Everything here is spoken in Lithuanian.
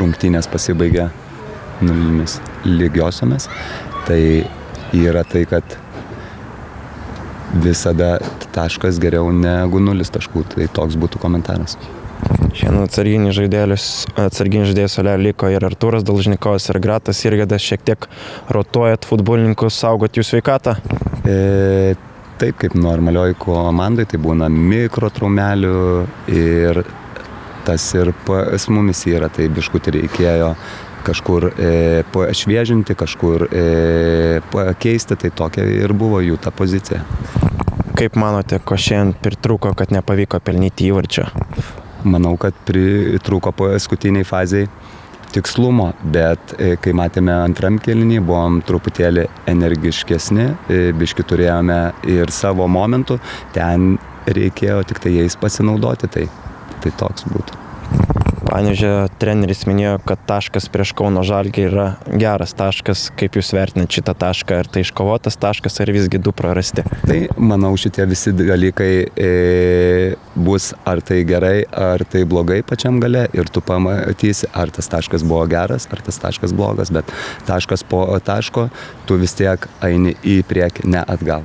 rungtynės pasibaigė 0 lygiosiomis, tai yra tai, kad visada taškas geriau negu 0 taškų, tai toks būtų komentaras. Šiandien atsarginis žaidėjas Soler liko ir Artūras Dalžnikovas ir Gratas Irgedas. Šiek tiek rotuojat futbolininkus, saugot jų sveikatą? Taip, kaip normalioj komandai, tai būna mikrotraumelių ir tas ir pas mumis yra, tai biškutį reikėjo kažkur pašviežinti, kažkur pakeisti, tai tokia ir buvo jų ta pozicija. Kaip manote, ko šiandien pritrūko, kad nepavyko pelnyti įvarčio? Manau, kad pritrūko paskutiniai fazei tikslumo, bet kai matėme antram kėlinį, buvom truputėlį energiškesni, biškį turėjome ir savo momentų, ten reikėjo tik tai jais pasinaudoti, tai toks būtų. Panevėžio treneris minėjo, kad taškas prieš Kauno Žalgirį yra geras taškas. Kaip jūs vertinat šitą tašką? Ar tai iškovotas taškas, ar visgi 2 prarasti? Tai manau, šitie visi dalykai bus ar tai gerai, ar tai blogai pačiam gale ir tu pamatysi, ar tas taškas buvo geras, ar tas taškas blogas, bet taškas po taško tu vis tiek eini į priekį, ne atgal.